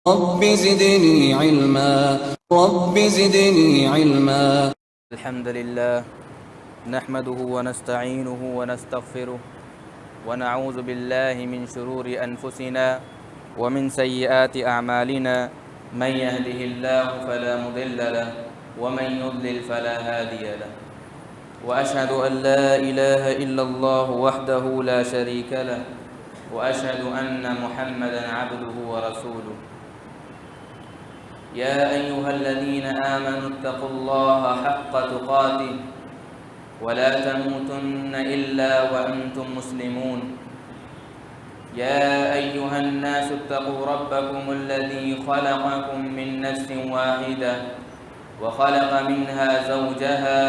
رب زدني علما رب زدني علما. الحمد لله نحمده ونستعينه ونستغفره ونعوذ بالله من شرور أنفسنا ومن سيئات أعمالنا. من يهده الله فلا مضل له ومن يضلل فلا هادي له. وأشهد أن لا إله إلا الله وحده لا شريك له وأشهد أن محمدًا عبده ورسوله. يا أيها الذين آمنوا اتقوا الله حق تقاته ولا تموتن إلا وأنتم مسلمون. يا أيها الناس اتقوا ربكم الذي خلقكم من نفس واحدة وخلق منها زوجها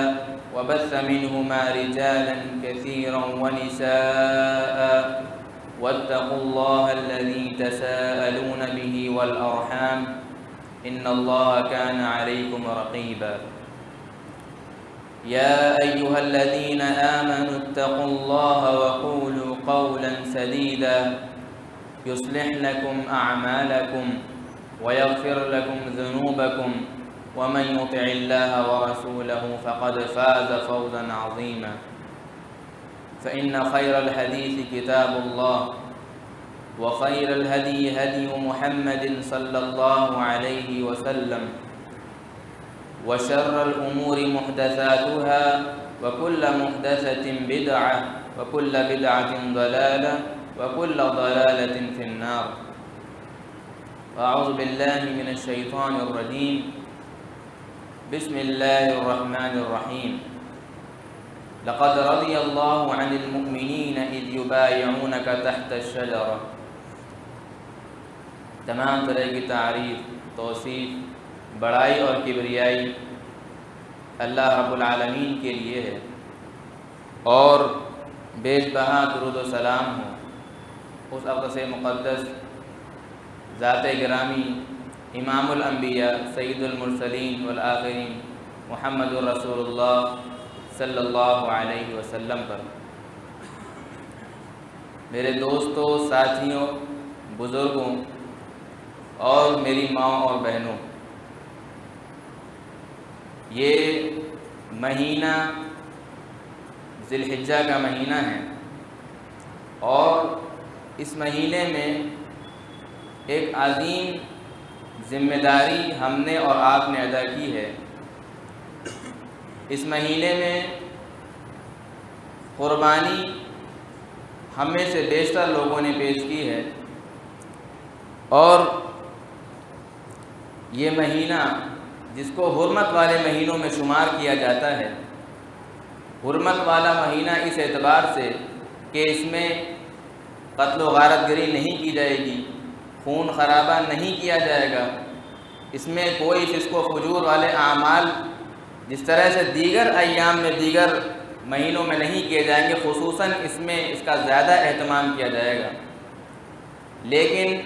وبث منهما رجالا كثيرا ونساء واتقوا الله الذي تساءلون به والأرحام إن الله كان عليكم رقيبا. يا أيها الذين آمنوا اتقوا الله وقولوا قولا سديدا يصلح لكم أعمالكم ويغفر لكم ذنوبكم ومن يطع الله ورسوله فقد فاز فوزا عظيما. فإن خير الحديث كتاب الله وخير الهدي هدي محمد صلى الله عليه وسلم وشر الأمور محدثاتها وكل محدثة بدعة وكل بدعة ضلالة وكل ضلالة في النار. أعوذ بالله من الشيطان الرجيم. بسم الله الرحمن الرحيم. لقد رضي الله عن المؤمنين إذ يبايعونك تحت الشجرة. تمام طرح کی تعریف، توصیف، بڑائی اور کبریائی اللہ رب العالمین کے لیے ہے، اور بیش بہا درود و سلام ہو اس اقدس مقدس ذات گرامی امام الانبیاء سید المرسلین والآخرین محمد رسول اللہ صلی اللہ علیہ وسلم پر۔ میرے دوستوں، ساتھیوں، بزرگوں اور میری ماں اور بہنوں، یہ مہینہ ذی الحجہ کا مہینہ ہے، اور اس مہینے میں ایک عظیم ذمہ داری ہم نے اور آپ نے ادا کی ہے۔ اس مہینے میں قربانی ہم میں سے بیشتر لوگوں نے پیش کی ہے، اور یہ مہینہ جس کو حرمت والے مہینوں میں شمار کیا جاتا ہے، حرمت والا مہینہ اس اعتبار سے کہ اس میں قتل و غارت گری نہیں کی جائے گی، خون خرابہ نہیں کیا جائے گا، اس میں کوئی فسق و فجور والے اعمال جس طرح سے دیگر ایام میں دیگر مہینوں میں نہیں کیے جائیں گے، خصوصاً اس میں اس کا زیادہ اہتمام کیا جائے گا۔ لیکن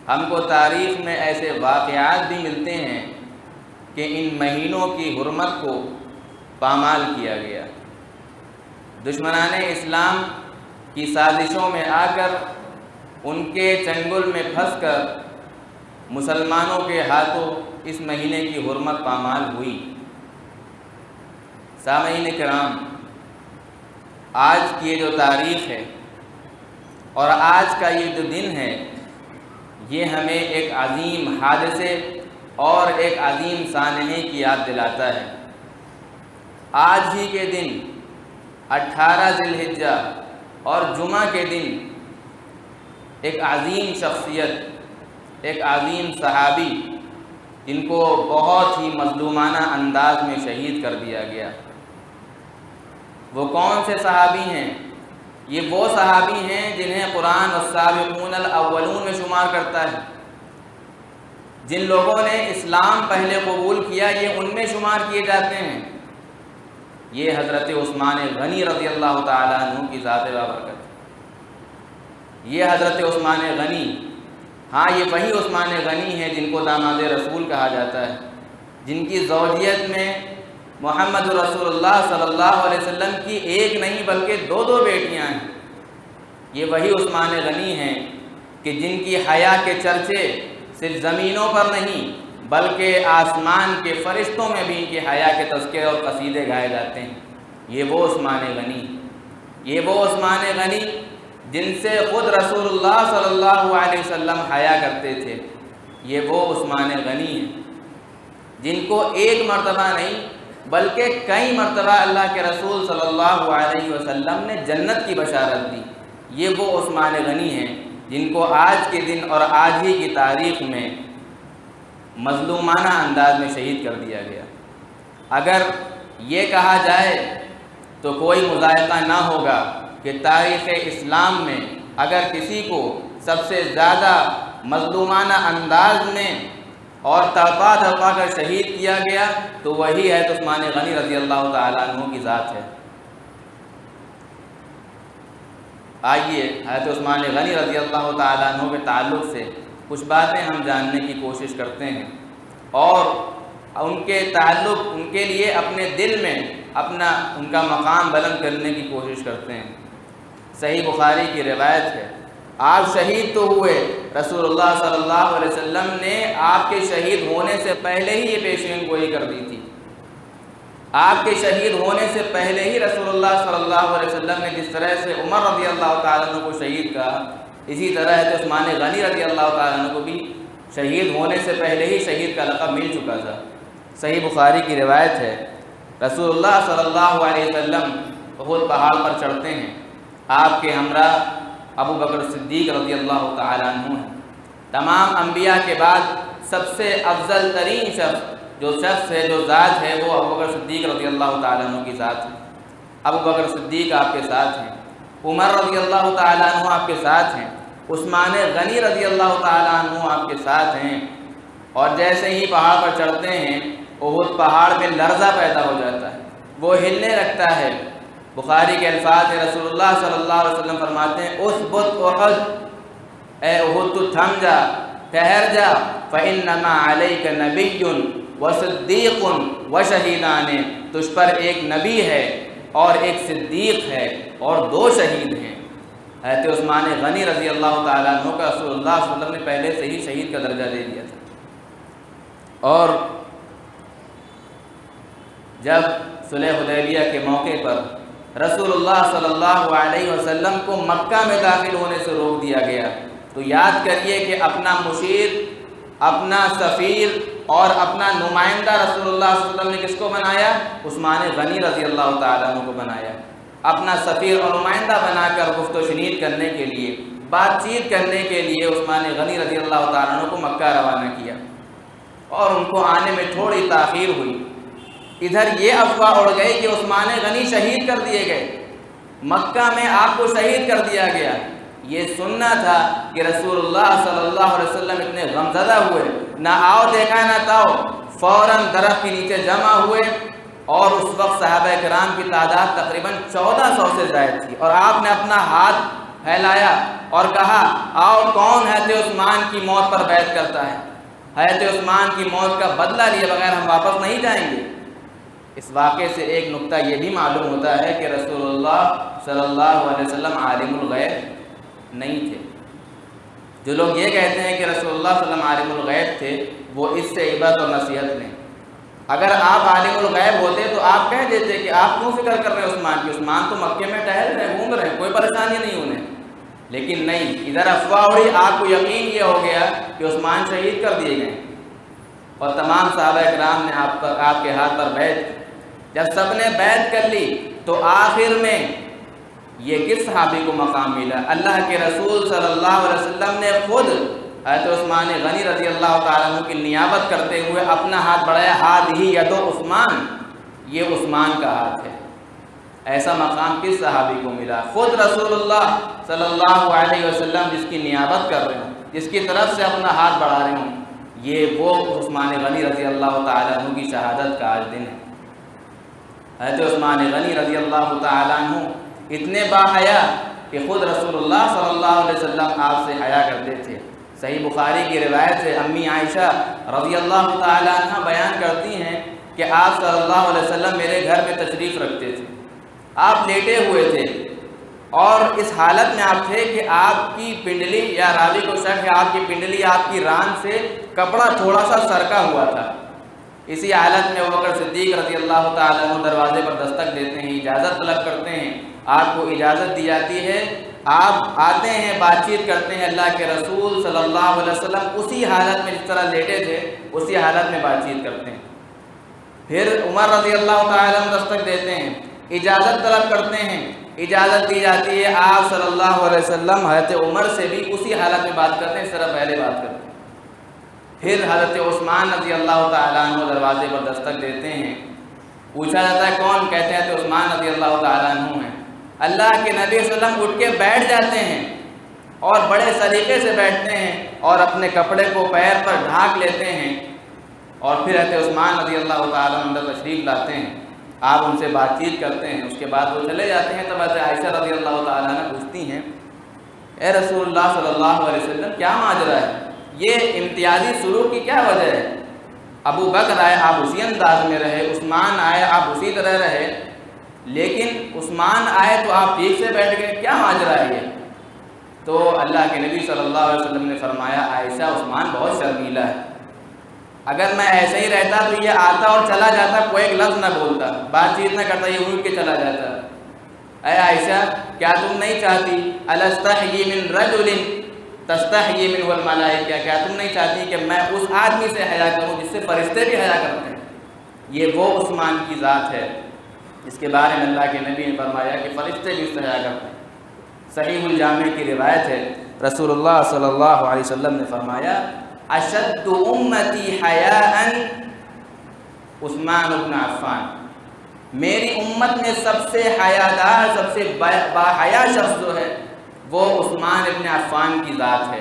ہم کو تاریخ میں ایسے واقعات بھی ملتے ہیں کہ ان مہینوں کی حرمت کو پامال کیا گیا۔ دشمنان اسلام کی سازشوں میں آ کر، ان کے چنگل میں پھنس کر مسلمانوں کے ہاتھوں اس مہینے کی حرمت پامال ہوئی۔ سامعین کرام، آج کی یہ جو تاریخ ہے اور آج کا یہ جو دن ہے، یہ ہمیں ایک عظیم حادثے اور ایک عظیم سانحے کی یاد دلاتا ہے۔ آج ہی کے دن 18 ذی الحجہ اور جمعہ کے دن ایک عظیم شخصیت، ایک عظیم صحابی، جن کو بہت ہی مظلومانہ انداز میں شہید کر دیا گیا۔ وہ کون سے صحابی ہیں؟ یہ وہ صحابی ہیں جنہیں قرآن السابقون الاولون میں شمار کرتا ہے۔ جن لوگوں نے اسلام پہلے قبول کیا، یہ ان میں شمار کیے جاتے ہیں۔ یہ حضرت عثمان غنی رضی اللہ تعالیٰ عنہ کی ذات بابرکت۔ یہ حضرت عثمان غنی، ہاں یہ وہی عثمان غنی ہیں جن کو داماد رسول کہا جاتا ہے، جن کی زوجیت میں محمد رسول اللہ صلی اللہ علیہ وسلم کی ایک نہیں بلکہ دو بیٹیاں ہیں۔ یہ وہی عثمان غنی ہیں کہ جن کی حیا کے چرچے صرف زمینوں پر نہیں بلکہ آسمان کے فرشتوں میں بھی ان کی حیا کے تذکرے اور قصیدے گائے جاتے ہیں۔ یہ وہ عثمان غنی، یہ وہ عثمان غنی جن سے خود رسول اللہ صلی اللہ علیہ وسلم حیا کرتے تھے۔ یہ وہ عثمان غنی ہیں جن کو ایک مرتبہ نہیں بلکہ کئی مرتبہ اللہ کے رسول صلی اللہ علیہ وسلم نے جنت کی بشارت دی۔ یہ وہ عثمان غنی ہیں جن کو آج کے دن اور آج ہی کی تاریخ میں مظلومانہ انداز میں شہید کر دیا گیا۔ اگر یہ کہا جائے تو کوئی مذائقہ نہ ہوگا کہ تاریخ اسلام میں اگر کسی کو سب سے زیادہ مظلومانہ انداز میں اور تڑپا تڑپا کر شہید کیا گیا تو وہی ہے عثمان غنی رضی اللہ تعالیٰ عنہ کی ذات ہے۔ آئیے حضرت عثمان غنی رضی اللہ تعالیٰ عنہ کے تعلق سے کچھ باتیں ہم جاننے کی کوشش کرتے ہیں اور ان کے تعلق ان کے لیے اپنے دل میں ان کا مقام بلند کرنے کی کوشش کرتے ہیں۔ صحیح بخاری کی روایت ہے، آپ شہید تو ہوئے، رسول اللہ صلی اللہ علیہ وسلم نے آپ کے شہید ہونے سے پہلے ہی یہ پیشین گوئی کر دی تھی۔ آپ کے شہید ہونے سے پہلے ہی رسول اللہ صلی اللہ علیہ وسلم نے جس طرح سے عمر رضی اللہ تعالیٰ عنہ کو شہید کہا، اسی طرح ہے کہ عثمان غنی رضی اللہ تعالیٰ عنہ کو بھی شہید ہونے سے پہلے ہی شہید کا لقب مل چکا تھا۔ صحیح بخاری کی روایت ہے، رسول اللہ صلی اللہ علیہ وسلم احد پہاڑ پر چڑھتے ہیں، آپ کے ہمراہ ابو بکر صدیق رضی اللہ تعالیٰ عنہ ہیں۔ تمام انبیاء کے بعد سب سے افضل ترین جو ذات ہے وہ ابو بکر صدیق رضی اللہ تعالیٰ عنہ کی ذات ہے۔ ابو بکر صدیق آپ کے ساتھ ہیں، عمر رضی اللہ تعالیٰ عنہ آپ کے ساتھ ہیں، عثمان غنی رضی اللہ تعالیٰ عنہ آپ کے ساتھ ہیں، اور جیسے ہی پہاڑ پر چڑھتے ہیں احد پہاڑ میں لرزہ پیدا ہو جاتا ہے، وہ ہلنے لگتا ہے۔ بخاری کے الفاظ ہیں، رسول اللہ صلی اللہ علیہ وسلم فرماتے ہیں اثبت احد، اے احد تو تھم جا، ٹھہر جا، فإنما علیک نبی وصدیق وشہیدان، تجھ پر ایک نبی ہے اور ایک صدیق ہے اور 2 شہید ہیں۔ حضرت عثمان غنی رضی اللہ تعالیٰ عنہ کا رسول اللہ صلی اللہ علیہ وسلم نے پہلے سے ہی شہید کا درجہ دے دیا تھا، اور جب صلح حدیبیہ کے موقع پر رسول اللہ صلی اللہ علیہ وسلم کو مکہ میں داخل ہونے سے روک دیا گیا تو یاد کریے کہ اپنا مشیر، اپنا سفیر اور اپنا نمائندہ رسول اللہ صلی اللہ علیہ وسلم نے کس کو بنایا؟ عثمان غنی رضی اللہ تعالیٰ عنہ کو بنایا۔ اپنا سفیر اور نمائندہ بنا کر گفت و شنید کرنے کے لیے، بات چیت کرنے کے لیے عثمان غنی رضی اللہ تعالیٰ عنہ کو مکہ روانہ کیا، اور ان کو آنے میں تھوڑی تاخیر ہوئی۔ ادھر یہ افواہ اڑ گئی کہ عثمان غنی شہید کر دیے گئے، مکہ میں آپ کو شہید کر دیا گیا۔ یہ سننا تھا کہ رسول اللہ صلی اللہ علیہ وسلم اتنے غمزدہ ہوئے، نہ آؤ دیکھا نہ تاؤ، فوراً درخت کے نیچے جمع ہوئے، اور اس وقت صحابہ کرام کی تعداد تقریباً 1400 سے زائد تھی، اور آپ نے اپنا ہاتھ پھیلایا اور کہا آؤ کون حضرت عثمان کی موت پر بیعت کرتا ہے، حضرت عثمان کی موت کا بدلہ لیے بغیر ہم واپس نہیں جائیں گے۔ اس واقعے سے ایک نقطہ یہ بھی معلوم ہوتا ہے کہ رسول اللہ صلی اللہ علیہ وسلم عالم الغیب نہیں تھے۔ جو لوگ یہ کہتے ہیں کہ رسول اللہ صلی اللہ علیہ وسلم عالم الغیب تھے، وہ اس سے عبرت اور نصیحت لیں۔ اگر آپ عالم الغیب ہوتے تو آپ کہہ دیتے کہ آپ کیوں فکر کر رہے ہیں عثمان کی، عثمان تو مکے میں ٹہل رہے ہیں، گھوم رہے ہیں، کوئی پریشانی نہیں انہیں۔ لیکن نہیں، ادھر افواہ ہوئی، آپ کو یقین یہ ہو گیا کہ عثمان شہید کر دیے گئے، اور تمام صحابہ اکرام نے آپ کے ہاتھ پر بیعت کی۔ جب سب نے بیعت کر لی تو آخر میں یہ کس صحابی کو مقام ملا؟ اللہ کے رسول صلی اللہ علیہ وسلم نے خود حضرت عثمان غنی رضی اللہ تعالیٰ عنہ کی نیابت کرتے ہوئے اپنا ہاتھ بڑھایا، ہاتھ ہی ید عثمان، یہ عثمان کا ہاتھ ہے۔ ایسا مقام کس صحابی کو ملا؟ خود رسول اللہ صلی اللہ علیہ وسلم جس کی نیابت کر رہے ہوں، جس کی طرف سے اپنا ہاتھ بڑھا رہے ہوں، یہ وہ عثمان غنی رضی اللہ تعالیٰ عنہ کی شہادت کا آج دن ہے۔ حضرت عثمان غنی رضی اللہ تعالیٰ عنہ اتنے باحیا کہ خود رسول اللہ صلی اللہ علیہ وسلم آپ سے حیا کرتے تھے۔ صحیح بخاری کی روایت سے امی عائشہ رضی اللہ تعالیٰ عنہ بیان کرتی ہیں کہ آپ صلی اللہ علیہ وسلم میرے گھر میں تشریف رکھتے تھے، آپ لیٹے ہوئے تھے، اور اس حالت میں آپ تھے کہ آپ کی پنڈلی یا راوی کو شک ہے آپ کی پنڈلی آپ کی ران سے کپڑا تھوڑا سا سرکا ہوا تھا۔ اسی حالت میں ابوبکر صدیق رضی اللہ تعالیٰ عنہ دروازے پر دستک دیتے ہیں، اجازت طلب کرتے ہیں، آپ کو اجازت دی جاتی ہے، آپ آتے ہیں، بات چیت کرتے ہیں۔ اللہ کے رسول صلی اللہ علیہ وسلم اسی حالت میں جس طرح لیٹے تھے اسی حالت میں بات چیت کرتے ہیں۔ پھر عمر رضی اللہ تعالیٰ عنہ دستک دیتے ہیں، اجازت طلب کرتے ہیں، اجازت دی جاتی ہے، آپ صلی اللہ علیہ وسلم حضرت عمر سے بھی اسی حالت میں بات کرتے ہیں اس طرح پہلے بات کرتے ہیں۔ پھر حضرت عثمان رضی اللہ تعالیٰ عنہ دروازے پر دستک دیتے ہیں، پوچھا جاتا ہے کون؟ کہتے ہیں تو عثمان رضی اللہ تعالیٰ عنہ ہیں۔ اللہ کے نبی صلی اللہ علیہ وسلم اٹھ کے بیٹھ جاتے ہیں اور بڑے سلیقے سے بیٹھتے ہیں اور اپنے کپڑے کو پیر پر ڈھانک لیتے ہیں، اور پھر حضرت عثمان رضی اللہ تعالیٰ عنہ تشریف لاتے ہیں، آپ ان سے بات چیت کرتے ہیں، اس کے بعد وہ چلے جاتے ہیں۔ تب حضرت عائشہ رضی اللہ تعالیٰ عنہ پوچھتی ہیں، اے رسول اللہ صلی اللہ علیہ وسلم کیا ماجرا ہے؟ یہ امتیازی سلوک کی کیا وجہ ہے؟ ابو بکر آئے آپ اسی انداز میں رہے، عثمان آئے آپ اسی طرح رہے، لیکن عثمان آئے تو آپ ٹھیک سے بیٹھ گئے، کیا ماجرا ہے یہ؟ تو اللہ کے نبی صلی اللہ علیہ وسلم نے فرمایا، عائشہ عثمان بہت شرمیلا ہے، اگر میں ایسے ہی رہتا تو یہ آتا اور چلا جاتا، کوئی ایک لفظ نہ بولتا، بات چیت نہ کرتا، یہ اٹھ کے چلا جاتا۔ اے عائشہ کیا تم نہیں چاہتی الستحیی من رجل تستحیی منہ الملائکہ، کیا تم نہیں چاہتی کہ میں اس آدمی سے حیا کروں جس سے فرشتے بھی حیا کرتے ہیں؟ یہ وہ عثمان کی ذات ہے جس کے بارے میں اللہ کے نبی نے فرمایا کہ فرشتے بھی اس سے حیا کرتے ہیں۔ صحیح الجامع کی روایت ہے، رسول اللہ صلی اللہ علیہ وسلم نے فرمایا، اشد امتی حیاء عثمان بن عفان، میری امت میں سب سے حیادار، سب سے باحیا شخص جو ہے وہ عثمان ابن عفان کی ذات ہے۔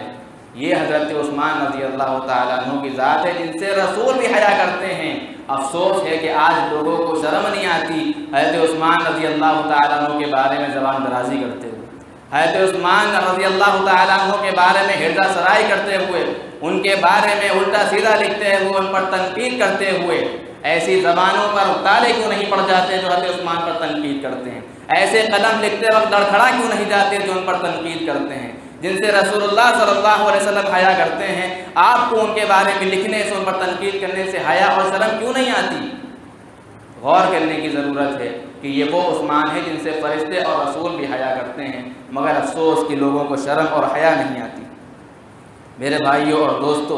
یہ حضرت عثمان رضی اللہ تعالیٰ عنہ کی ذات ہے جن سے رسول بھی حیا کرتے ہیں۔ افسوس ہے کہ آج لوگوں کو شرم نہیں آتی حضرت عثمان رضی اللہ تعالیٰ عنہ کے بارے میں زبان درازی کرتے ہوئے، حضرت عثمان رضی اللہ تعالیٰ عنہ کے بارے میں ہرزہ سرائی کرتے ہوئے، ان کے بارے میں الٹا سیدھا لکھتے ہوئے، ان پر تنقید کرتے ہوئے۔ ایسی زبانوں پر تالے کیوں نہیں پڑ جاتے جو حضرت عثمان پر تنقید کرتے ہیں؟ ایسے قلم لکھتے وقت لڑکھڑا کیوں نہیں جاتے جو ان پر تنقید کرتے ہیں؟ جن سے رسول اللہ صلی اللہ علیہ وسلم حیا کرتے ہیں، آپ کو ان کے بارے میں لکھنے سے، ان پر تنقید کرنے سے حیا اور شرم کیوں نہیں آتی؟ غور کرنے کی ضرورت ہے کہ یہ وہ عثمان ہے جن سے فرشتے اور رسول بھی حیا کرتے ہیں، مگر افسوس کہ لوگوں کو شرم اور حیا نہیں آتی۔ میرے بھائیوں اور دوستو،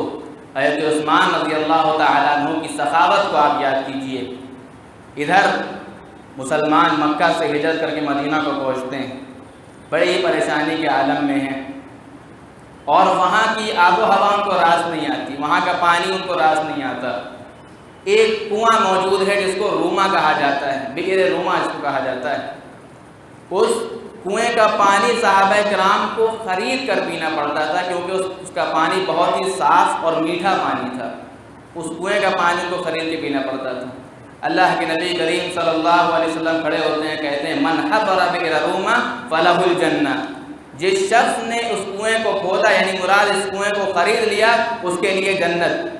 حضرت عثمان رضی اللہ تعالیٰ عنہ کی سخاوت کو آپ یاد کیجئے۔ ادھر مسلمان مکہ سے ہجرت کر کے مدینہ کو پہنچتے ہیں، بڑی پریشانی کے عالم میں ہیں، اور وہاں کی آب و ہوا ان کو راس نہیں آتی، وہاں کا پانی ان کو راس نہیں آتا۔ ایک کنواں موجود ہے جس کو روما کہا جاتا ہے، بئر روما اس کو کہا جاتا ہے۔ اس کنویں کا پانی صحابہ کرام کو خرید کر پینا پڑتا تھا، کیونکہ اس کا پانی بہت ہی صاف اور میٹھا پانی تھا۔ اس کنویں کا پانی کو خرید کے پینا پڑتا تھا۔ اللہ کے نبی کریم صلی اللہ علیہ وسلم کھڑے ہوتے ہیں، کہتے ہیں من حفر بئر روما فلہ الجنہ، جس شخص نے اس کنویں کو کھودا، یعنی مراد اس کنویں کو خرید لیا، اس کے لیے جنت۔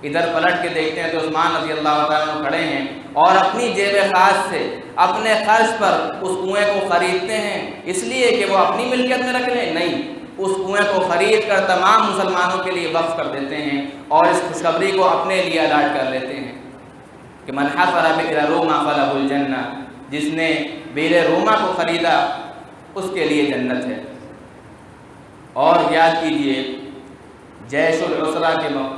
ادھر پلٹ کے دیکھتے ہیں تو عثمان رضی اللہ تعالیٰ عنہ کھڑے ہیں اور اپنی جیب خاص سے اپنے خرچ پر اس کنویں کو خریدتے ہیں، اس لیے کہ وہ اپنی ملکیت میں رکھ لیں، نہیں، اس کنویں کو خرید کر تمام مسلمانوں کے لیے وقف کر دیتے ہیں اور اس خوشخبری کو اپنے لیے الاٹ کر لیتے ہیں کہ من حفر بئر روما فلہ الجنہ، جس نے بئر روما کو خریدا اس کے لیے جنت ہے۔ اور یاد کیجئے جیش العسرہ کے وقت،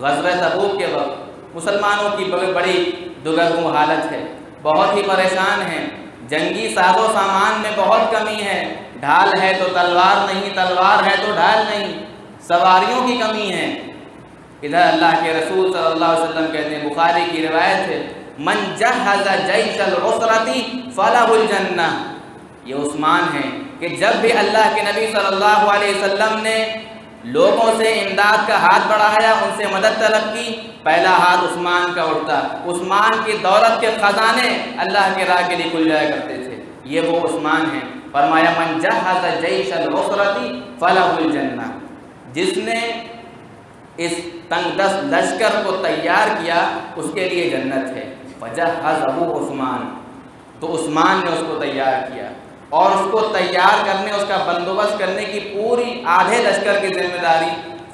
غزوہ تبوک کے وقت مسلمانوں کی بڑی دگرگوں حالت ہے، بہت ہی پریشان ہیں، جنگی ساز و سامان میں بہت کمی ہے، ڈھال ہے تو تلوار نہیں، تلوار ہے تو ڈھال نہیں، سواریوں کی کمی ہے۔ ادھر اللہ کے رسول صلی اللہ علیہ وسلم کہتے ہیں، بخاری کی روایت ہے، من جہز جیش العسرۃ فلہ الجنہ، یہ عثمان ہیں کہ جب بھی اللہ کے نبی صلی اللہ علیہ وسلم نے لوگوں سے امداد کا ہاتھ بڑھایا، ان سے مدد طلب کی، پہلا ہاتھ عثمان کا اٹھتا۔ عثمان کی دولت کے خزانے اللہ کے راہ کے لیے کھل جایا کرتے تھے، یہ وہ عثمان ہیں۔ فرمایا من جہز جیش العسرۃ فلہ الجنہ، جس نے اس تنگ دست لشکر کو تیار کیا اس کے لیے جنت ہے۔ فجہزہ عثمان، تو عثمان نے اس کو تیار کیا۔ اور اس کو تیار کرنے، اس کا بندوبست کرنے کی پوری آدھے لشکر کی ذمہ داری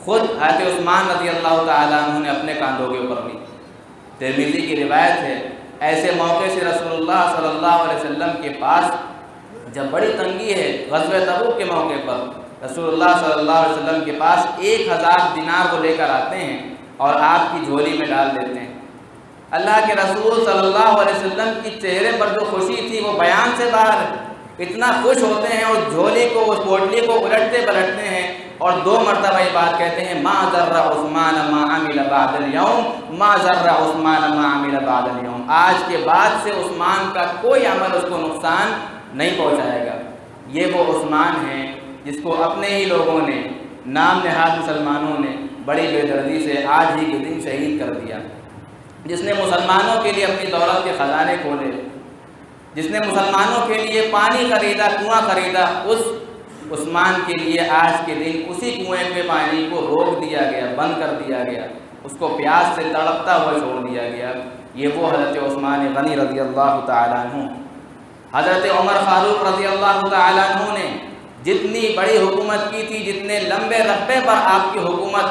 خود حضرت عثمان رضی اللہ تعالیٰ عنہ نے اپنے کاندھوں کے اوپر لی۔ ترمذی کی روایت ہے، ایسے موقع سے رسول اللہ صلی اللہ علیہ وسلم کے پاس جب بڑی تنگی ہے، غزوہ تبوک کے موقع پر رسول اللہ صلی اللہ علیہ وسلم کے پاس 1000 دینار کو لے کر آتے ہیں اور آپ کی جھولی میں ڈال دیتے ہیں۔ اللہ کے رسول صلی اللہ علیہ وسلم کی چہرے پر جو خوشی تھی وہ بیان سے باہر ہے، اتنا خوش ہوتے ہیں، اس جھولی کو، اس پوٹلی کو الٹتے پلٹتے ہیں اور 2 مرتبہ یہ بات کہتے ہیں، ما ضر عثمان ما عمل بعد اليوم، ما ضر عثمان ما عمل بعد اليوم، آج کے بعد سے عثمان کا کوئی عمل اس کو نقصان نہیں پہنچائے گا۔ یہ وہ عثمان ہیں جس کو اپنے ہی لوگوں نے، نام نہاد مسلمانوں نے بڑی بے دردی سے آج ہی کے دن شہید کر دیا، جس نے مسلمانوں کے لیے اپنی دولت کے خزانے کھولے، جس نے مسلمانوں کے لیے پانی خریدا، کنواں خریدا، اس عثمان کے لیے آج کے دن اسی کنویں پہ پانی کو روک دیا گیا، بند کر دیا گیا، اس کو پیاس سے تڑپتا ہوا چھوڑ دیا گیا۔ یہ وہ حضرت عثمان غنی رضی اللہ تعالیٰ عنہ۔ حضرت عمر فاروق رضی اللہ تعالیٰ عنہ نے جتنی بڑی حکومت کی تھی، جتنے لمبے رقبے پر آپ کی حکومت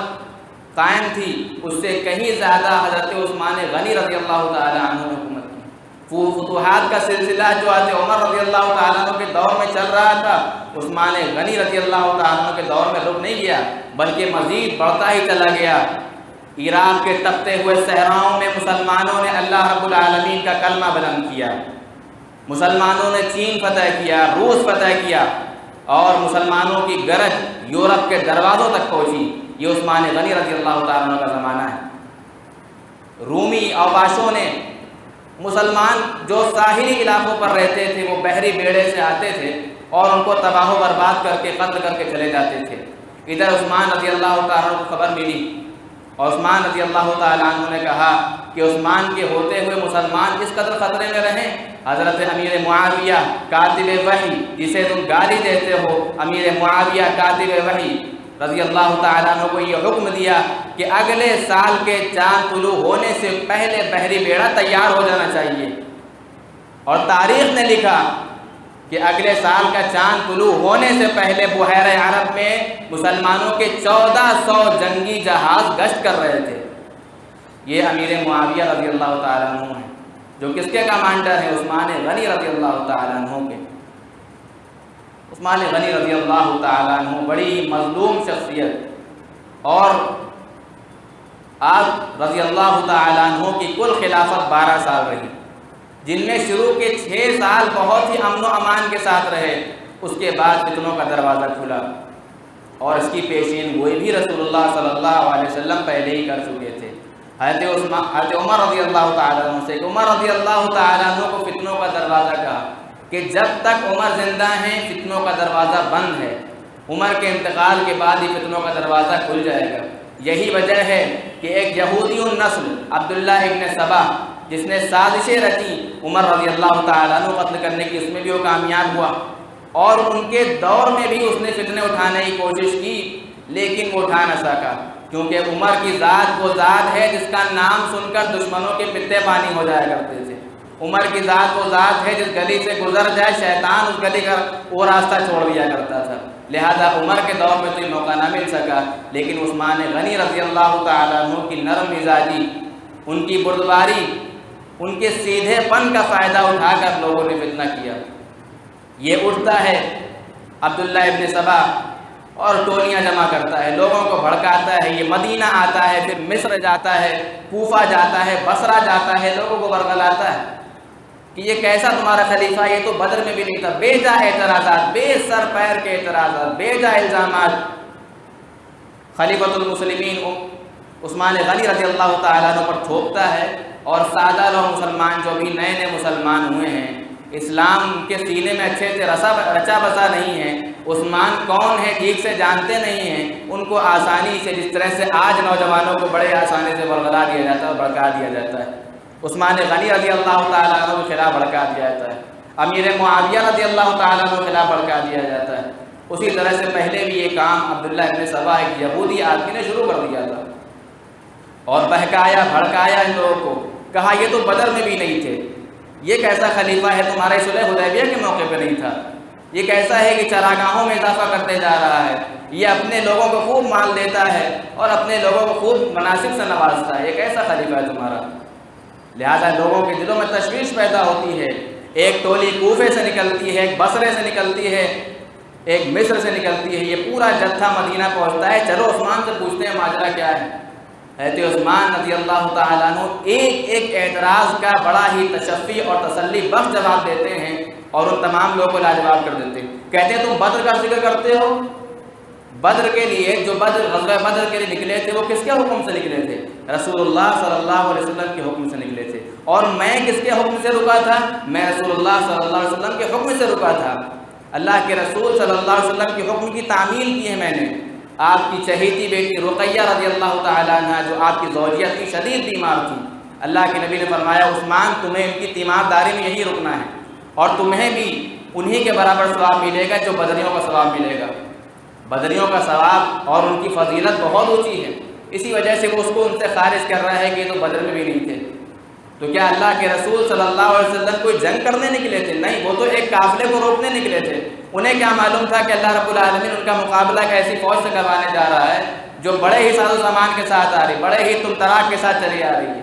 قائم تھی، اس سے کہیں زیادہ حضرت عثمان غنی رضی اللہ تعالیٰ عنہ نے حکومت کی۔ فتوحات کا سلسلہ جو حضرت عمر رضی اللہ تعالیٰ عنہ کے دور میں چل رہا تھا، عثمان غنی رضی اللہ تعالیٰ عنہ کے دور میں رک نہیں گیا، بلکہ مزید بڑھتا ہی چلا گیا۔ عراق کے تپتے ہوئے صحراؤں میں مسلمانوں نے اللہ رب العالمین کا کلمہ بلند کیا، مسلمانوں نے چین فتح کیا، روس فتح کیا، اور مسلمانوں کی گرج یورپ کے دروازوں تک پہنچی۔ یہ عثمان غنی رضی اللہ تعالیٰ عنہ کا زمانہ ہے۔ رومی اوباشوں نے، مسلمان جو ساحلی علاقوں پر رہتے تھے، وہ بحری بیڑے سے آتے تھے اور ان کو تباہ و برباد کر کے، قتل کر کے چلے جاتے تھے۔ ادھر عثمان رضی اللہ تعالیٰ عنہ کو خبر ملی اور عثمان رضی اللہ تعالیٰ عنہ نے کہا کہ عثمان کے ہوتے ہوئے مسلمان اس قدر خطرے میں رہیں۔ حضرت امیر معاویہ کاتب وحی، جسے تم گالی دیتے ہو، امیر معاویہ کاتب وحی رضی اللہ تعالیٰ عنہ کو یہ حکم دیا کہ اگلے سال کے چاند طلوع ہونے سے پہلے بحری بیڑا تیار ہو جانا چاہیے۔ اور تاریخ نے لکھا کہ اگلے سال کا چاند طلوع ہونے سے پہلے بحیرہ عرب میں مسلمانوں کے 1400 جنگی جہاز گشت کر رہے تھے۔ یہ امیر معاویہ رضی اللہ تعالیٰ عنہ ہیں، جو کس کے کمانڈر ہیں؟ عثمان غنی رضی اللہ تعالیٰ عنہ کے۔ عثمان غنی رضی اللہ تعالیٰ عنہ بڑی مظلوم شخصیت، اور آپ رضی اللہ تعالیٰ عنہ کی کل خلافت 12 سال رہی، جن میں شروع کے 6 سال بہت ہی امن و امان کے ساتھ رہے، اس کے بعد فتنوں کا دروازہ کھلا، اور اس کی پیشین گوئی بھی رسول اللہ صلی اللہ علیہ وسلم پہلے ہی کر چکے تھے۔ حضرت عمر رضی اللہ تعالیٰ عنہ سے، عمر رضی اللہ تعالیٰ عنہ کو فتنوں کا دروازہ کہا کہ جب تک عمر زندہ ہیں فتنوں کا دروازہ بند ہے، عمر کے انتقال کے بعد ہی فتنوں کا دروازہ کھل جائے گا۔ یہی وجہ ہے کہ ایک یہودی النسل عبداللہ ابن سبا، جس نے سازشیں رچی عمر رضی اللہ تعالیٰ عنہ قتل کرنے کی، اس میں بھی وہ کامیاب ہوا، اور ان کے دور میں بھی اس نے فتنے اٹھانے کی کوشش کی، لیکن وہ اٹھا نہ سکا، کیونکہ عمر کی ذات وہ ذات ہے جس کا نام سن کر دشمنوں کے پتے پانی ہو جایا کرتے تھے۔ عمر کی ذات وہ ذات ہے جس گلی سے گزر جائے شیطان اس گلی کا وہ راستہ چھوڑ دیا کرتا تھا، لہذا عمر کے دور میں تو یہ موقع نہ مل سکا، لیکن عثمان غنی رضی اللہ تعالیٰ عنہ کی نرم مزاجی، ان کی بردباری، ان کے سیدھے پن کا فائدہ اٹھا کر لوگوں نے فتنہ کیا۔ یہ اٹھتا ہے عبداللہ ابن سبا اور ٹولیاں جمع کرتا ہے، لوگوں کو بھڑکاتا ہے، یہ مدینہ آتا ہے، پھر مصر جاتا ہے، کوفہ جاتا ہے، بصرہ جاتا ہے، لوگوں کو برگلاتا ہے کہ یہ کیسا تمہارا خلیفہ، یہ تو بدر میں بھی نہیں تھا۔ بے جا اعتراضات، بے سر پیر کے اعتراضات، بے جا الزامات۔ خلیفۃ المسلمین عثمان غنی رضی اللہ تعالیٰ عنہ پر تھوپتا ہے، اور سادہ لوگ مسلمان جو بھی نئے نئے مسلمان ہوئے ہیں، اسلام کے سینے میں اچھے سے رچا بسا نہیں ہے، عثمان کون ہے ٹھیک سے جانتے نہیں ہیں، ان کو آسانی سے، جس طرح سے آج نوجوانوں کو بڑے آسانی سے برگلا دیا جاتا ہے اور بھڑکا دیا جاتا ہے، عثمان غنی رضی اللہ تعالیٰ عنہ کے خلاف بھڑکا دیا جاتا ہے، امیر معاویہ رضی اللہ تعالیٰ عنہ کے خلاف بھڑکا دیا جاتا ہے۔ اسی طرح سے پہلے بھی یہ کام عبداللہ ابن سبا ایک یہودی آدمی نے شروع کر دیا تھا، اور بہکایا بھڑکایا ان لوگوں کو، کہا یہ تو بدر میں بھی نہیں تھے، یہ کیسا خلیفہ ہے، تمہارے صلح حدیبیہ کے موقع پہ نہیں تھا، یہ کیسا ہے کہ چراگاہوں میں اضافہ کرتے جا رہا ہے، یہ اپنے لوگوں کو خوب مال دیتا ہے اور اپنے لوگوں کو خوب مناسب سے نوازتا ہے، یہ کیسا خلیفہ ہے تمہارا؟ لہذا لوگوں کے دلوں میں تشویش پیدا ہوتی ہے، ایک ٹولی کوفے سے نکلتی ہے، ایک بصرے سے نکلتی ہے، ایک مصر سے نکلتی ہے، یہ پورا جتھا مدینہ پہنچتا ہے، چلو عثمان سے پوچھتے ہیں ماجرا کیا ہے۔ حضرت عثمان رضی اللہ تعالیٰ عنہ ایک ایک اعتراض کا بڑا ہی تشفی اور تسلی بخش جواب دیتے ہیں اور ان تمام لوگوں کو لاجواب کر دیتے ہیں۔ کہتے ہیں تم بدر کا ذکر کرتے ہو، بدر کے لیے جو غزوہ بدر کے لیے نکلے تھے وہ کس کے حکم سے نکلے تھے؟ رسول اللہ صلی اللہ علیہ وسلم کے حکم سے نکلے تھے۔ اور میں کس کے حکم سے رکا تھا؟ میں رسول اللہ صلی اللہ علیہ وسلم کے حکم سے رکا تھا۔ اللہ کے رسول صلی اللہ علیہ وسلم کے حکم کی تعمیل کی ہے میں نے۔ آپ کی چہیتی بیٹی رقیہ رضی اللہ تعالیٰ عنہ جو آپ کی زوجیہ تھی، شدید بیمار تھی، اللہ کے نبی نے فرمایا عثمان تمہیں ان کی تیمارداری میں یہی رکنا ہے اور تمہیں بھی انہی کے برابر ثواب ملے گا جو بدریوں کا ثواب ملے گا۔ بدریوں کا ثواب اور ان کی فضیلت بہت اونچی ہے، اسی وجہ سے وہ اس کو ان سے خارج کر رہا ہے کہ یہ تو بدر میں بھی نہیں تھے۔ تو کیا اللہ کے رسول صلی اللہ علیہ وسلم کوئی جنگ کرنے نکلے تھے؟ نہیں، وہ تو ایک قافلے کو روکنے نکلے تھے۔ انہیں کیا معلوم تھا کہ اللہ رب العالمین ان کا مقابلہ ایک ایسی فوج سے کروانے جا رہا ہے جو بڑے ہی ساز و سامان کے ساتھ آ رہی، بڑے ہی تم تراک کے ساتھ چلی آ رہی ہے۔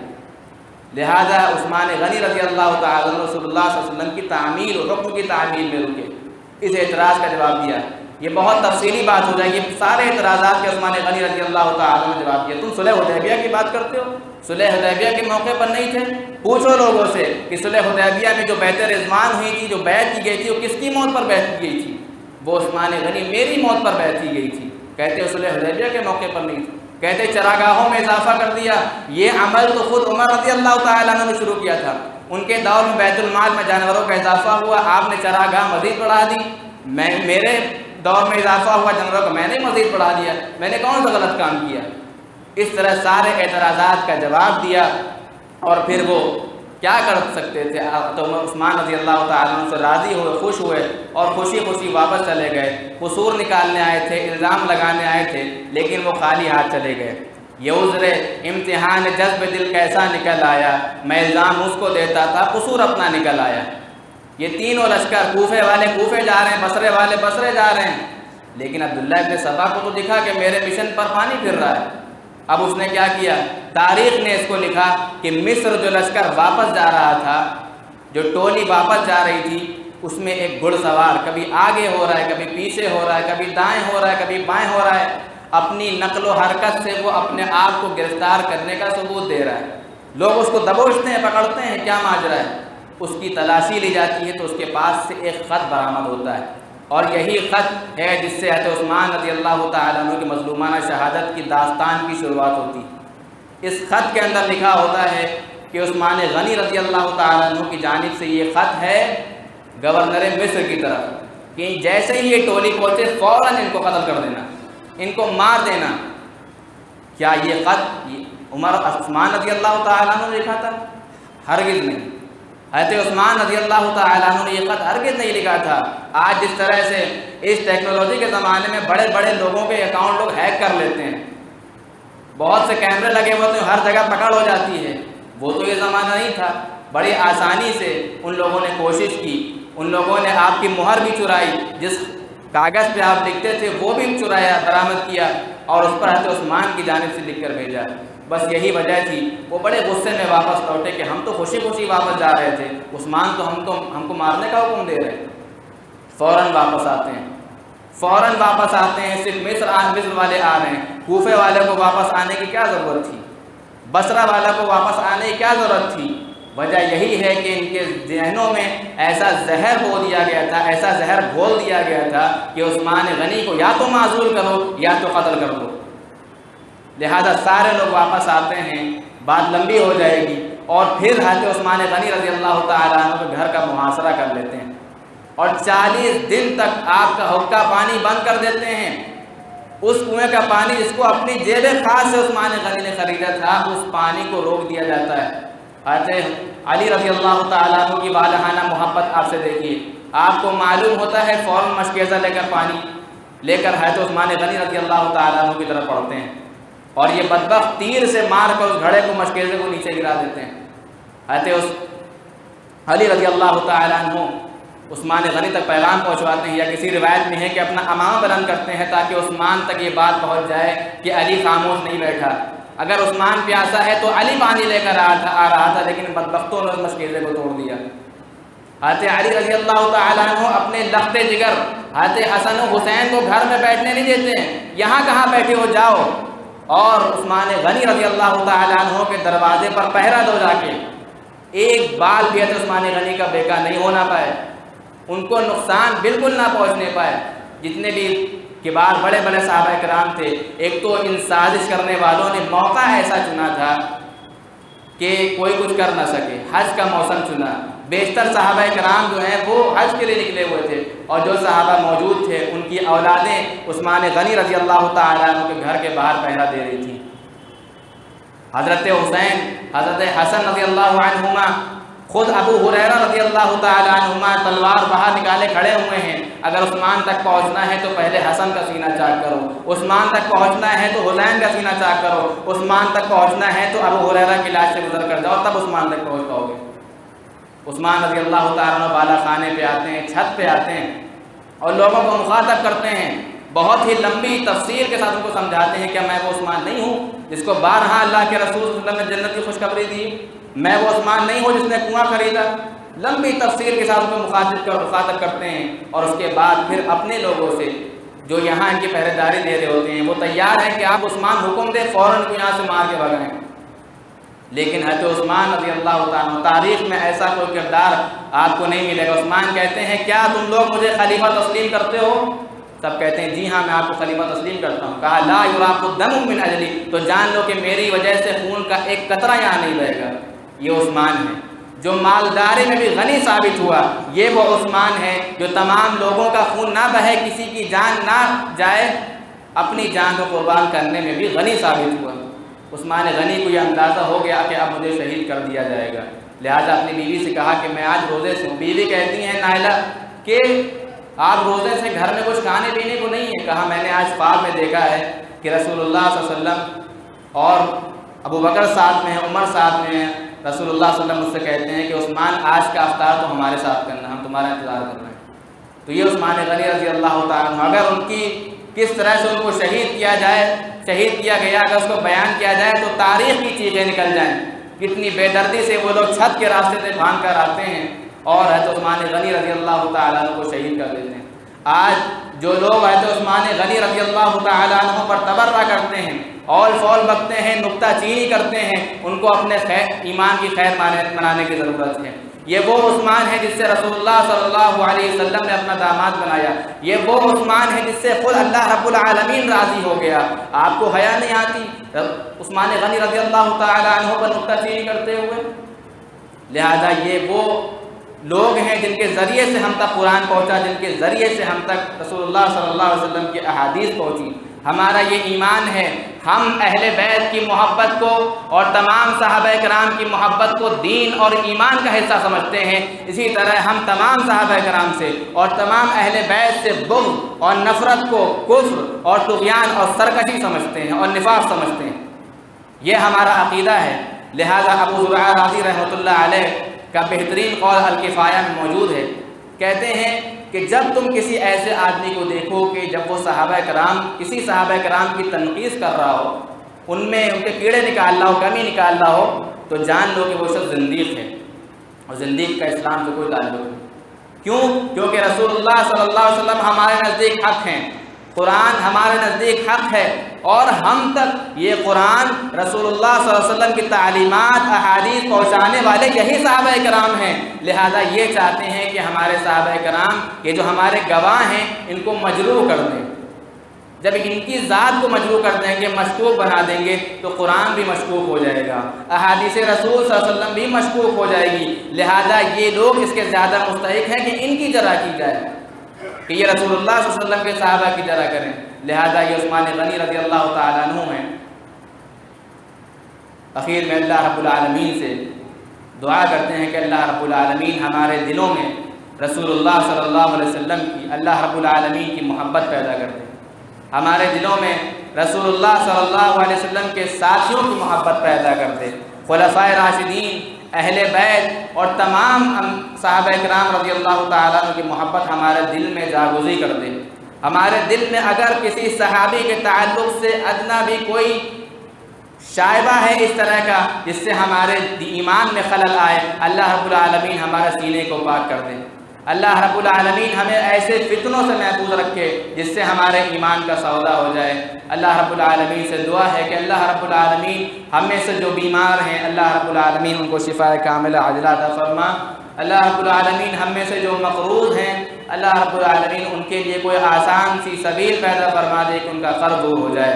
لہذا عثمان غنی رضی اللہ تعالیٰ عنہ رسول اللہ صلی اللہ علیہ وسلم کی تعمیل اور حکم کی تعمیل میں رکے، اس اعتراض کا جواب دیا۔ یہ بہت تفصیلی بات ہو جائے گی، سارے اعتراضات کے عثمان غنی رضی اللہ تعالیٰ عنہ نے جواب دیا۔ تم صلح حدیبیہ کی بات کرتے ہو، صلح حدیبیہ کے موقع پر نہیں تھے؟ پوچھو لوگوں سے کہ صلح حدیبیہ میں جو بیعت رضوان ہوئی تھی، جو بیعت کی گئی تھی، وہ کس کی موت پر بیعت کی گئی تھی؟ وہ عثمان غنی میری موت پر بیعت کی گئی تھی۔ کہتے ہیں صلح حدیبیہ کے موقع پر نہیں تھے۔ کہتے ہیں چراگاہوں میں اضافہ کر دیا، یہ عمل تو خود عمر رضی اللہ تعالیٰ عنہ نے شروع کیا تھا۔ ان کے دور میں بیت المال میں جانوروں کا اضافہ ہوا، آپ نے چراگاہ مزید بڑھا دی۔ میرے دور میں اضافہ ہوا جانوروں کا، میں نے مزید بڑھا دیا، میں نے کون سا غلط کام کیا؟ اس طرح سارے اعتراضات کا جواب دیا اور پھر وہ کیا کر سکتے تھے؟ تو عثمان رضی اللہ تعالیٰ عنہ سے راضی ہوئے، خوش ہوئے اور خوشی خوشی واپس چلے گئے۔ قصور نکالنے آئے تھے، الزام لگانے آئے تھے، لیکن وہ خالی ہاتھ چلے گئے۔ یہ عذر امتحان جذب دل کیسا نکل آیا، میں الزام اس کو دیتا تھا، قصور اپنا نکل آیا۔ یہ تینوں لشکر، کوفے والے کوفے جا رہے ہیں، بصرے والے بصرے جا رہے ہیں، لیکن عبداللہ ابن سبا کو تو دکھا کہ میرے مشن پر پانی پھر رہا ہے۔ اب اس نے کیا کیا؟ تاریخ نے اس کو لکھا کہ مصر جو لشکر واپس جا رہا تھا، جو ٹولی واپس جا رہی تھی، اس میں ایک گھڑ سوار کبھی آگے ہو رہا ہے، کبھی پیچھے ہو رہا ہے، کبھی دائیں ہو رہا ہے، کبھی بائیں ہو رہا ہے، اپنی نقل و حرکت سے وہ اپنے آپ کو گرفتار کرنے کا ثبوت دے رہا ہے۔ لوگ اس کو دبوچتے ہیں، پکڑتے ہیں، کیا ماجرا ہے؟ اس کی تلاشی لی جاتی ہے تو اس کے پاس سے ایک خط برآمد ہوتا ہے، اور یہی خط ہے جس سے حضرت عثمان رضی اللہ تعالیٰ عنہ کی مظلومانہ شہادت کی داستان کی شروعات ہوتی ہے۔ اس خط کے اندر لکھا ہوتا ہے کہ عثمان غنی رضی اللہ تعالیٰ عنہ کی جانب سے یہ خط ہے گورنر مصر کی طرف کہ جیسے ہی یہ ٹولی پہنچے فوراً ان کو قتل کر دینا، ان کو مار دینا۔ کیا یہ خط عثمان رضی اللہ تعالیٰ عنہ نے لکھا تھا؟ ہرگز نہیں۔ حضرت عثمان رضی اللہ تعالیٰ عنہ نے یہ خط ہرگز نہیں لکھا تھا۔ آج جس طرح سے اس ٹیکنالوجی کے زمانے میں بڑے بڑے لوگوں کے اکاؤنٹ لوگ ہیک کر لیتے ہیں، بہت سے کیمرے لگے ہوئے تو ہر جگہ پکڑ ہو جاتی ہے، وہ تو یہ زمانہ نہیں تھا۔ بڑی آسانی سے ان لوگوں نے کوشش کی، ان لوگوں نے آپ کی مہر بھی چرائی، جس کاغذ پہ آپ لکھتے تھے وہ بھی چرایا، برآمد کیا اور اس پر حضرت عثمان کی جانب سے لکھ کر بھیجا۔ بس یہی وجہ تھی، وہ بڑے غصے میں واپس لوٹے کہ ہم تو خوشی خوشی واپس جا رہے تھے، عثمان تو ہم کو مارنے کا حکم دے رہے۔ فوراً واپس آتے ہیں، فوراً واپس آتے ہیں۔ صرف مصر والے آ رہے ہیں، کوفے والے کو واپس آنے کی کیا ضرورت تھی؟ بصرہ والے کو واپس آنے کی کیا ضرورت تھی؟ وجہ یہی ہے کہ ان کے ذہنوں میں ایسا زہر بو دیا گیا تھا، ایسا زہر گھول دیا گیا تھا کہ عثمان غنی کو یا تو معزول کرو یا تو قتل کر دو۔ لہذا سارے لوگ واپس آتے ہیں، بات لمبی ہو جائے گی، اور پھر حضرت عثمان غنی رضی اللہ تعالیٰ عنہ کے گھر کا محاصرہ کر لیتے ہیں اور 40 دن تک آپ کا حقہ پانی بند کر دیتے ہیں۔ اس کنویں کا پانی جس کو اپنی جیب خاص سے عثمان غنی نے خریدا تھا، اس پانی کو روک دیا جاتا ہے۔ حضرت علی رضی اللہ تعالیٰ عنہ کی والہانہ محبت آپ سے دیکھیے، آپ کو معلوم ہوتا ہے فوراً مشکیزہ لے کر پانی لے کر حضرت عثمان غنی رضی اللہ تعالیٰ عنہ کی طرف پڑھتے ہیں، اور یہ بدبخت تیر سے مار کر اس گھڑے کو مشکیزے کو نیچے گرا دیتے ہیں۔ حضرت علی رضی اللہ تعالیٰ عنہ عثمان غنی تک پیغام پہنچواتے ہیں، یا کسی روایت میں ہے کہ اپنا امامہ بلند کرتے ہیں تاکہ عثمان تک یہ بات پہنچ جائے کہ علی خاموش نہیں بیٹھا۔ اگر عثمان پیاسا ہے تو علی پانی لے کر آ رہا تھا، لیکن بدبختوں نے اس مشکلے کو توڑ دیا۔ حضرت علی رضی اللہ تعالیٰ عنہ اپنے لخت جگر حضرت حسن و حسین کو گھر میں بیٹھنے نہیں دیتے ہیں، یہاں کہاں بیٹھے ہو جاؤ، اور عثمان غنی رضی اللہ تعالیٰ عنہ کے دروازے پر پہرا دو جا کے۔ ایک بال بھی حضرت عثمان غنی کا بیکار نہیں ہونا پائے، ان کو نقصان بالکل نہ پہنچنے پائے۔ جتنے بھی کبار بڑے بڑے صحابہ کرام تھے، ایک تو ان سازش کرنے والوں نے موقع ایسا چنا تھا کہ کوئی کچھ کر نہ سکے، حج کا موسم چنا۔ بیشتر صحابہ کرام جو ہیں وہ حج کے لیے نکلے ہوئے تھے، اور جو صحابہ موجود تھے ان کی اولادیں عثمان غنی رضی اللہ تعالیٰ عنہ کے گھر کے باہر پہرا دے رہی تھیں۔ حضرت حسین، حضرت حسن رضی اللہ عنہما، خود ابو ہریرہ رضی اللہ تعالیٰ عنہما تلوار باہر نکالے کھڑے ہوئے ہیں، اگر عثمان تک پہنچنا ہے تو پہلے حسن کا سینہ چاک کرو، عثمان تک پہنچنا ہے تو حسین کا سینہ چاک کرو، عثمان تک پہنچنا ہے تو ابو ہریرہ کی لاش سے گزر کر جاؤ، تب عثمان تک پہنچ پاؤ گے۔ عثمان رضی اللہ تعالیٰ عنہ بالا خانے پہ آتے ہیں، چھت پہ آتے ہیں اور لوگوں کو مخاطب کرتے ہیں، بہت ہی لمبی تفسیر کے ساتھ ان کو سمجھاتے ہیں کہ میں وہ عثمان نہیں ہوں جس کو بارہا اللہ کے رسول صلی اللہ علیہ وسلم نے جنت کی خوشخبری دی، میں وہ عثمان نہیں ہوں جس نے کنواں خریدا۔ لمبی تفسیر کے ساتھ ان کو مخاطب کرتے ہیں، اور اس کے بعد پھر اپنے لوگوں سے جو یہاں ان کی پہرے داری دے رہے ہوتے ہیں وہ تیار ہیں کہ آپ عثمان حکم دے فوراً کو یہاں سے مار کے بھگائیں، لیکن حضرت عثمان رضی اللہ تعالیٰ تاریخ میں ایسا کوئی کردار آپ کو نہیں ملے گا۔ عثمان کہتے ہیں کیا تم لوگ مجھے خلیفہ تسلیم کرتے ہو؟ سب کہتے ہیں جی ہاں میں آپ کو خلیفہ تسلیم کرتا ہوں۔ کہا لا یراق الدم من اجلی، تو جان لو کہ میری وجہ سے خون کا ایک قطرہ یہاں نہیں بہے گا۔ یہ عثمان ہے جو مالداری میں بھی غنی ثابت ہوا، یہ وہ عثمان ہے جو تمام لوگوں کا خون نہ بہے، کسی کی جان نہ جائے، اپنی جان کو قربان کرنے میں بھی غنی ثابت ہوا۔ عثمان غنی کو یہ اندازہ ہو گیا کہ اب مجھے شہید کر دیا جائے گا، لہٰذا اپنی بیوی سے کہا کہ میں آج روزے سے ہوں۔ بیوی کہتی ہیں نائلہ کہ آپ روزے سے گھر میں کچھ کھانے پینے کو نہیں ہے؟ کہا میں نے آج خواب میں دیکھا ہے کہ رسول اللہ صلی اللہ علیہ وسلم اور ابو بکر ساتھ میں ہیں، عمر ساتھ میں ہیں، رسول اللہ صلی اللہ علیہ وسلم مجھ سے کہتے ہیں کہ عثمان آج کا افطار تو ہمارے ساتھ کرنا، ہم تمہارا انتظار کر رہے ہیں۔ تو یہ عثمان غنی رضی اللہ تعالیٰ عنہ، اگر ان کی کس طرح سے ان کو شہید کیا جائے، شہید کیا گیا، اگر اس کو بیان کیا جائے تو تاریخ کی چیزیں نکل جائیں، کتنی بے دردی سے وہ لوگ چھت کے راستے سے بھاگ کر آتے ہیں اور حضرت عثمان غنی رضی اللہ تعالیٰ عنہ کو شہید کر دیتے ہیں۔ آج جو لوگ حضرت عثمان غنی رضی اللہ تعالیٰ عنہ پر تبرہ کرتے ہیں، اول فول بکتے ہیں، نکتہ چینی کرتے ہیں، ان کو اپنے ایمان کی خیر منانے کی ضرورت ہے۔ یہ وہ عثمان ہے جس سے رسول اللہ صلی اللہ علیہ وسلم نے اپنا داماد بنایا، یہ وہ عثمان ہے جس سے خود اللہ رب العالمین راضی ہو گیا۔ آپ کو حیا نہیں آتی عثمان غنی رضی اللہ تعالیٰ عنہ پر نکتہ چینی کرتے ہوئے؟ لہذا یہ وہ لوگ ہیں جن کے ذریعے سے ہم تک قرآن پہنچا، جن کے ذریعے سے ہم تک رسول اللہ صلی اللہ علیہ وسلم کی احادیث پہنچی۔ ہمارا یہ ایمان ہے، ہم اہل بیت کی محبت کو اور تمام صحابہ کرام کی محبت کو دین اور ایمان کا حصہ سمجھتے ہیں، اسی طرح ہم تمام صحابہ کرام سے اور تمام اہل بیت سے بغض اور نفرت کو کفر اور طغیان اور سرکشی سمجھتے ہیں اور نفاق سمجھتے ہیں۔ یہ ہمارا عقیدہ ہے۔ لہذا ابو زرعہ رازی رحمۃ اللہ علیہ کا بہترین قول الکفایہ میں موجود ہے، کہتے ہیں کہ جب تم کسی ایسے آدمی کو دیکھو کہ جب وہ صحابہ کرام کسی صحابہ کرام کی تنقیص کر رہا ہو، ان میں ان کے کیڑے نکال رہا ہو، کمی نکال رہا ہو، تو جان لو کہ وہ شخص زندیق ہے، اور زندیق کا اسلام سے کوئی تعلق نہیں۔ کیوں؟ کیونکہ رسول اللہ صلی اللہ علیہ وسلم ہمارے نزدیک حق ہیں، قرآن ہمارے نزدیک حق ہے، اور ہم تک یہ قرآن رسول اللہ صلی اللہ علیہ وسلم کی تعلیمات احادیث پہنچانے والے یہی صحابہ کرام ہیں۔ لہذا یہ چاہتے ہیں کہ ہمارے صحابہ کرام یہ جو ہمارے گواہ ہیں ان کو مجروح کر دیں۔ جب ان کی ذات کو مجروح کر دیں گے، مشکوک بنا دیں گے، تو قرآن بھی مشکوک ہو جائے گا، احادیث رسول صلی اللہ علیہ وسلم بھی مشکوک ہو جائے گی۔ لہذا یہ لوگ اس کے زیادہ مستحق ہیں کہ ان کی جرح کی جائے، کہ یہ رسول اللہ صلی اللہ علیہ وسلم کے صحابہ کی جرح کریں۔ لہذا یہ عثمان غنی رضی اللہ تعالیٰ عنہ ہیں۔ اخیر میں اللہ رب العالمین سے دعا کرتے ہیں کہ اللہ رب العالمین ہمارے دلوں میں رسول اللہ صلی اللہ علیہ وسلم کی، اللہ رب العالمین کی محبت پیدا کر دیں، ہمارے دلوں میں رسول اللہ صلی اللہ علیہ وسلم کے ساتھیوں کی محبت پیدا کر دے، خلفائے راشدین اہل بیت اور تمام صحابہ کرام رضی اللہ تعالیٰ عنہ کی محبت ہمارے دل میں جاگزی کر دے۔ ہمارے دل میں اگر کسی صحابی کے تعلق سے ادنا بھی کوئی شائبہ ہے اس طرح کا جس سے ہمارے ایمان میں خلل آئے، اللہ رب العالمین ہمارے سینے کو پاک کر دے۔ اللہ رب العالمین ہمیں ایسے فتنوں سے محفوظ رکھے جس سے ہمارے ایمان کا سودا ہو جائے۔ اللہ رب العالمین سے دعا ہے کہ اللہ رب العالمین ہم میں سے جو بیمار ہیں اللہ رب العالمین ان کو شفاء کاملہ عاجلہ عطا فرما۔ اللہ رب العالمین ہم میں سے جو مقروض ہیں اللہ رب العالمین ان کے لیے کوئی آسان سی سبیل پیدا فرما دے کہ ان کا قرض دور ہو جائے۔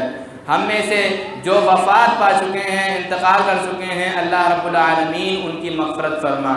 ہم میں سے جو وفات پا چکے ہیں، انتقال کر چکے ہیں، اللہ رب العالمین ان کی مغفرت فرما۔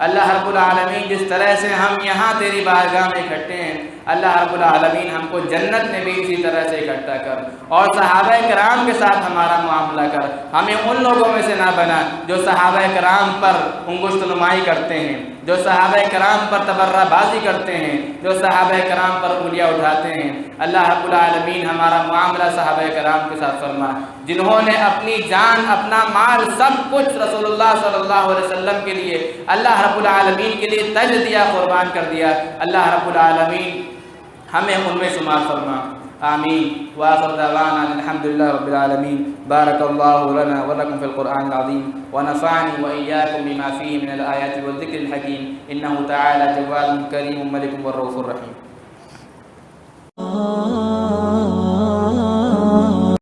اللہ رب العالمین جس طرح سے ہم یہاں تیری بارگاہ میں اکٹھے ہیں، اللہ رب العالمین ہم کو جنت میں بھی اسی طرح سے اکٹھا کر، اور صحابہ کرام کے ساتھ ہمارا معاملہ کر۔ ہمیں ان لوگوں میں سے نہ بنا جو صحابہ کرام پر انگشت نمائی کرتے ہیں، جو صحابہ کرام پر تبرہ بازی کرتے ہیں، جو صحابہ کرام پر انگلیاں اٹھاتے ہیں۔ اللہ رب العالمین ہمارا معاملہ صحابہ کرام کے ساتھ فرما، جنہوں نے اپنی جان، اپنا مال، سب کچھ رسول اللہ صلی اللہ علیہ وسلم کے لیے، اللہ رب العالمین کے لیے تج دیا، قربان کر دیا۔ اللہ رب العالمین ہمیں ان میں شمار فرما، آمین۔ وآخر دعوانا الحمدللہ رب العالمین۔ بارک اللہ لنا ولکم فی القرآن العظیم ونفعنی وإیاکم بما فیہ من الآیات والذکر الحکیم، انہ تعالی جواد کریم ملک والرؤوف الرحیم۔